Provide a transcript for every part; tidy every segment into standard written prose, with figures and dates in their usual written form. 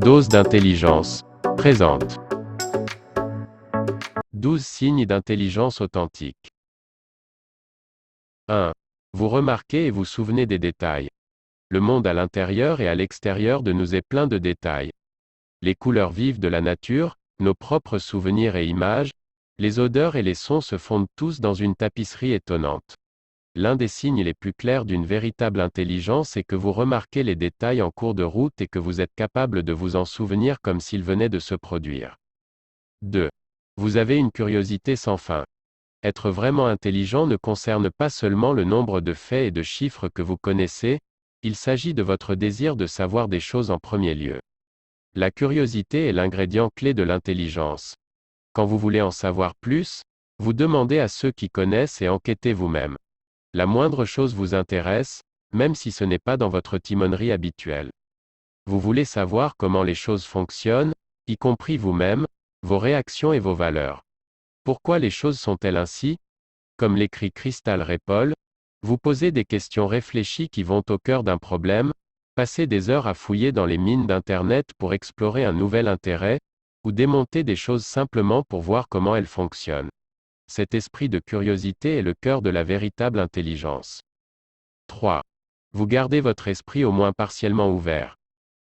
Dose d'intelligence présente 12 signes d'intelligence authentique. 1. Vous remarquez et vous souvenez des détails. Le monde à l'intérieur et à l'extérieur de nous est plein de détails. Les couleurs vives de la nature, nos propres souvenirs et images, les odeurs et les sons se fondent tous dans une tapisserie étonnante. L'un des signes les plus clairs d'une véritable intelligence est que vous remarquez les détails en cours de route et que vous êtes capable de vous en souvenir comme s'ils venaient de se produire. 2. Vous avez une curiosité sans fin. Être vraiment intelligent ne concerne pas seulement le nombre de faits et de chiffres que vous connaissez, il s'agit de votre désir de savoir des choses en premier lieu. La curiosité est l'ingrédient clé de l'intelligence. Quand vous voulez en savoir plus, vous demandez à ceux qui connaissent et enquêtez vous-même. La moindre chose vous intéresse, même si ce n'est pas dans votre timonerie habituelle. Vous voulez savoir comment les choses fonctionnent, y compris vous-même, vos réactions et vos valeurs. Pourquoi les choses sont-elles ainsi? Comme l'écrit Crystal Repol, vous posez des questions réfléchies qui vont au cœur d'un problème, passez des heures à fouiller dans les mines d'Internet pour explorer un nouvel intérêt, ou démonter des choses simplement pour voir comment elles fonctionnent. Cet esprit de curiosité est le cœur de la véritable intelligence. 3. Vous gardez votre esprit au moins partiellement ouvert.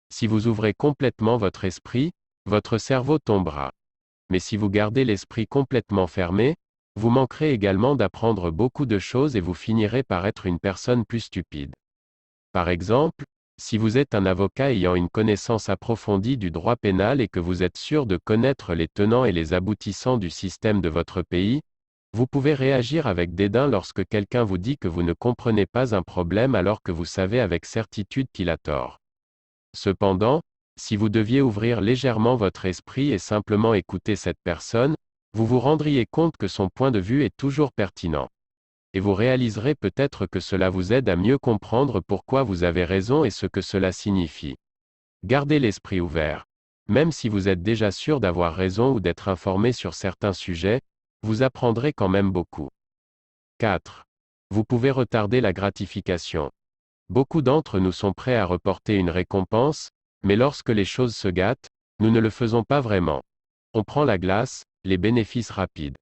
Si vous ouvrez complètement votre esprit, votre cerveau tombera. Mais si vous gardez l'esprit complètement fermé, vous manquerez également d'apprendre beaucoup de choses et vous finirez par être une personne plus stupide. Par exemple, si vous êtes un avocat ayant une connaissance approfondie du droit pénal et que vous êtes sûr de connaître les tenants et les aboutissants du système de votre pays, vous pouvez réagir avec dédain lorsque quelqu'un vous dit que vous ne comprenez pas un problème alors que vous savez avec certitude qu'il a tort. Cependant, si vous deviez ouvrir légèrement votre esprit et simplement écouter cette personne, vous vous rendriez compte que son point de vue est toujours pertinent. Et vous réaliserez peut-être que cela vous aide à mieux comprendre pourquoi vous avez raison et ce que cela signifie. Gardez l'esprit ouvert. Même si vous êtes déjà sûr d'avoir raison ou d'être informé sur certains sujets, vous apprendrez quand même beaucoup. 4. Vous pouvez retarder la gratification. Beaucoup d'entre nous sont prêts à reporter une récompense, mais lorsque les choses se gâtent, nous ne le faisons pas vraiment. On prend la glace, les bénéfices rapides.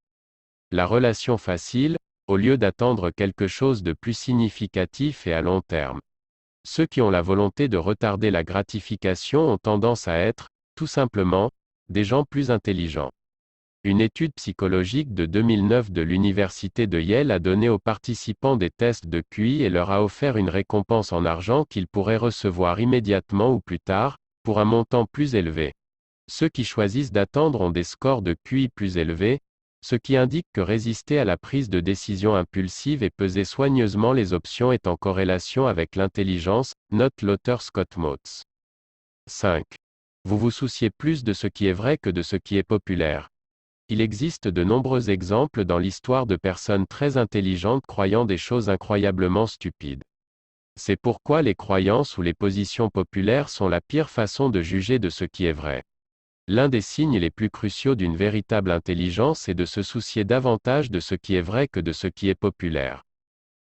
La relation facile, au lieu d'attendre quelque chose de plus significatif et à long terme. Ceux qui ont la volonté de retarder la gratification ont tendance à être, tout simplement, des gens plus intelligents. Une étude psychologique de 2009 de l'université de Yale a donné aux participants des tests de QI et leur a offert une récompense en argent qu'ils pourraient recevoir immédiatement ou plus tard, pour un montant plus élevé. Ceux qui choisissent d'attendre ont des scores de QI plus élevés, ce qui indique que résister à la prise de décision impulsive et peser soigneusement les options est en corrélation avec l'intelligence, note l'auteur Scott Motz. 5. Vous vous souciez plus de ce qui est vrai que de ce qui est populaire. Il existe de nombreux exemples dans l'histoire de personnes très intelligentes croyant des choses incroyablement stupides. C'est pourquoi les croyances ou les positions populaires sont la pire façon de juger de ce qui est vrai. L'un des signes les plus cruciaux d'une véritable intelligence est de se soucier davantage de ce qui est vrai que de ce qui est populaire.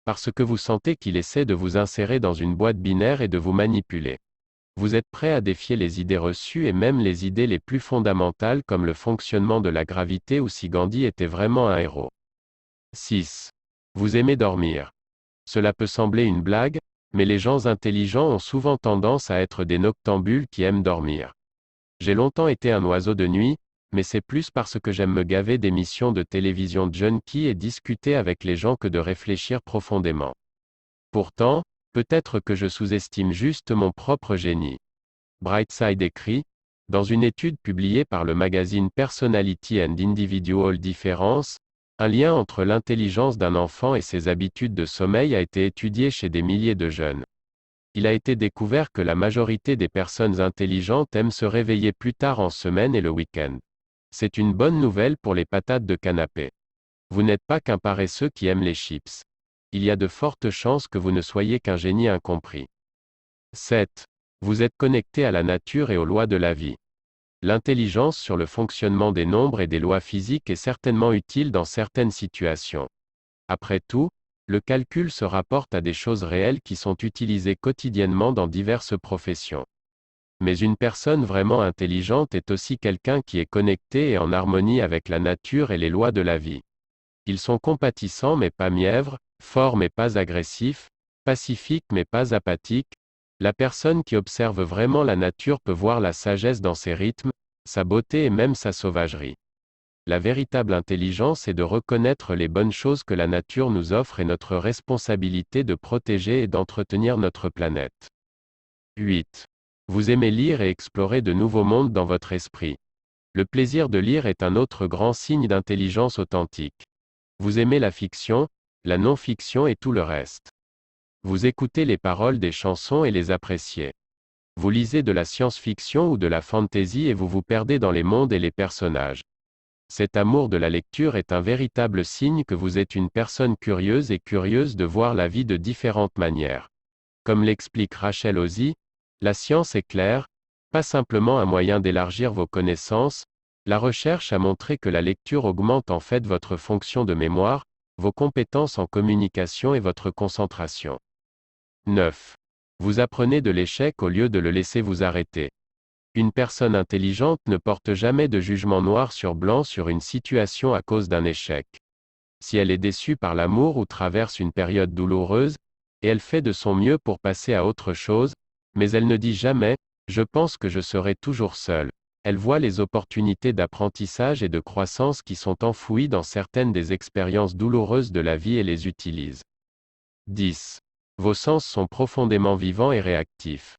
Parce que vous sentez qu'il essaie de vous insérer dans une boîte binaire et de vous manipuler. Vous êtes prêt à défier les idées reçues et même les idées les plus fondamentales comme le fonctionnement de la gravité ou si Gandhi était vraiment un héros. 6. Vous aimez dormir. Cela peut sembler une blague, mais les gens intelligents ont souvent tendance à être des noctambules qui aiment dormir. J'ai longtemps été un oiseau de nuit, mais c'est plus parce que j'aime me gaver d'émissions de télévision junkie et discuter avec les gens que de réfléchir profondément. Pourtant, peut-être que je sous-estime juste mon propre génie. Brightside écrit, dans une étude publiée par le magazine Personality and Individual Difference, un lien entre l'intelligence d'un enfant et ses habitudes de sommeil a été étudié chez des milliers de jeunes. Il a été découvert que la majorité des personnes intelligentes aiment se réveiller plus tard en semaine et le week-end. C'est une bonne nouvelle pour les patates de canapé. Vous n'êtes pas qu'un paresseux qui aime les chips. Il y a de fortes chances que vous ne soyez qu'un génie incompris. 7. Vous êtes connecté à la nature et aux lois de la vie. L'intelligence sur le fonctionnement des nombres et des lois physiques est certainement utile dans certaines situations. Après tout, le calcul se rapporte à des choses réelles qui sont utilisées quotidiennement dans diverses professions. Mais une personne vraiment intelligente est aussi quelqu'un qui est connecté et en harmonie avec la nature et les lois de la vie. Ils sont compatissants mais pas mièvres, forts mais pas agressifs, pacifiques mais pas apathiques. La personne qui observe vraiment la nature peut voir la sagesse dans ses rythmes, sa beauté et même sa sauvagerie. La véritable intelligence est de reconnaître les bonnes choses que la nature nous offre et notre responsabilité de protéger et d'entretenir notre planète. 8. Vous aimez lire et explorer de nouveaux mondes dans votre esprit. Le plaisir de lire est un autre grand signe d'intelligence authentique. Vous aimez la fiction, la non-fiction et tout le reste. Vous écoutez les paroles des chansons et les appréciez. Vous lisez de la science-fiction ou de la fantasy et vous vous perdez dans les mondes et les personnages. Cet amour de la lecture est un véritable signe que vous êtes une personne curieuse et curieuse de voir la vie de différentes manières. Comme l'explique Rachel Ozzie, la science est claire, pas simplement un moyen d'élargir vos connaissances, la recherche a montré que la lecture augmente en fait votre fonction de mémoire, vos compétences en communication et votre concentration. 9. Vous apprenez de l'échec au lieu de le laisser vous arrêter. Une personne intelligente ne porte jamais de jugement noir sur blanc sur une situation à cause d'un échec. Si elle est déçue par l'amour ou traverse une période douloureuse, et elle fait de son mieux pour passer à autre chose, mais elle ne dit jamais « je pense que je serai toujours seule ». Elle voit les opportunités d'apprentissage et de croissance qui sont enfouies dans certaines des expériences douloureuses de la vie et les utilise. 10. Vos sens sont profondément vivants et réactifs.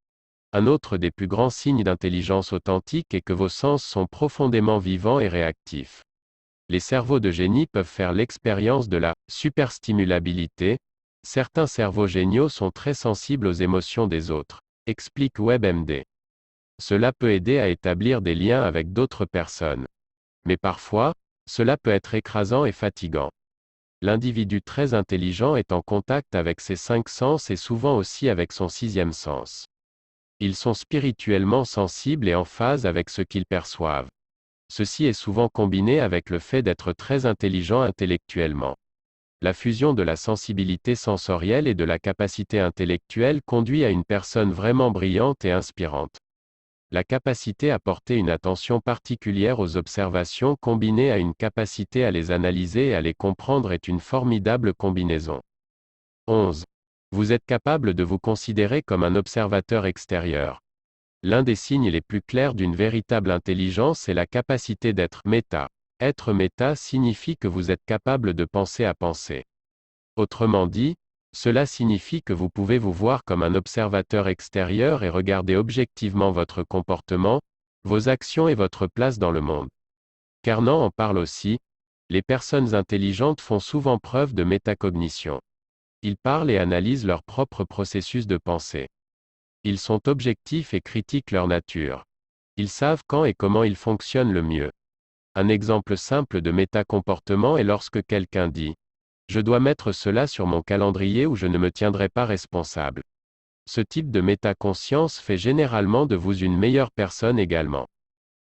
Un autre des plus grands signes d'intelligence authentique est que vos sens sont profondément vivants et réactifs. Les cerveaux de génie peuvent faire l'expérience de la superstimulabilité. Certains cerveaux géniaux sont très sensibles aux émotions des autres, explique WebMD. Cela peut aider à établir des liens avec d'autres personnes. Mais parfois, cela peut être écrasant et fatigant. L'individu très intelligent est en contact avec ses 5 sens et souvent aussi avec son 6e sens. Ils sont spirituellement sensibles et en phase avec ce qu'ils perçoivent. Ceci est souvent combiné avec le fait d'être très intelligent intellectuellement. La fusion de la sensibilité sensorielle et de la capacité intellectuelle conduit à une personne vraiment brillante et inspirante. La capacité à porter une attention particulière aux observations combinée à une capacité à les analyser et à les comprendre est une formidable combinaison. 11. Vous êtes capable de vous considérer comme un observateur extérieur. L'un des signes les plus clairs d'une véritable intelligence est la capacité d'être méta. Être méta signifie que vous êtes capable de penser à penser. Autrement dit, cela signifie que vous pouvez vous voir comme un observateur extérieur et regarder objectivement votre comportement, vos actions et votre place dans le monde. Carnan en parle aussi, les personnes intelligentes font souvent preuve de métacognition. Ils parlent et analysent leur propre processus de pensée. Ils sont objectifs et critiquent leur nature. Ils savent quand et comment ils fonctionnent le mieux. Un exemple simple de métacomportement est lorsque quelqu'un dit « Je dois mettre cela sur mon calendrier ou je ne me tiendrai pas responsable ». Ce type de métaconscience fait généralement de vous une meilleure personne également.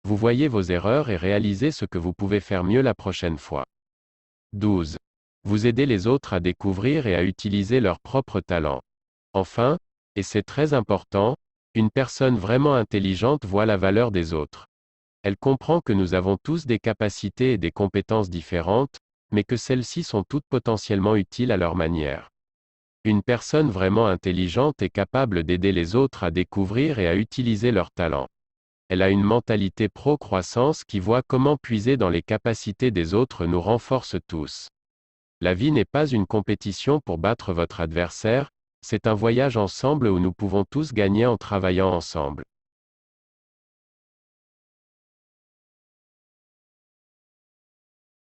Vous voyez vos erreurs et réalisez ce que vous pouvez faire mieux la prochaine fois. 12. Vous aidez les autres à découvrir et à utiliser leurs propres talents. Enfin, et c'est très important, une personne vraiment intelligente voit la valeur des autres. Elle comprend que nous avons tous des capacités et des compétences différentes, mais que celles-ci sont toutes potentiellement utiles à leur manière. Une personne vraiment intelligente est capable d'aider les autres à découvrir et à utiliser leurs talents. Elle a une mentalité pro-croissance qui voit comment puiser dans les capacités des autres nous renforce tous. La vie n'est pas une compétition pour battre votre adversaire, c'est un voyage ensemble où nous pouvons tous gagner en travaillant ensemble.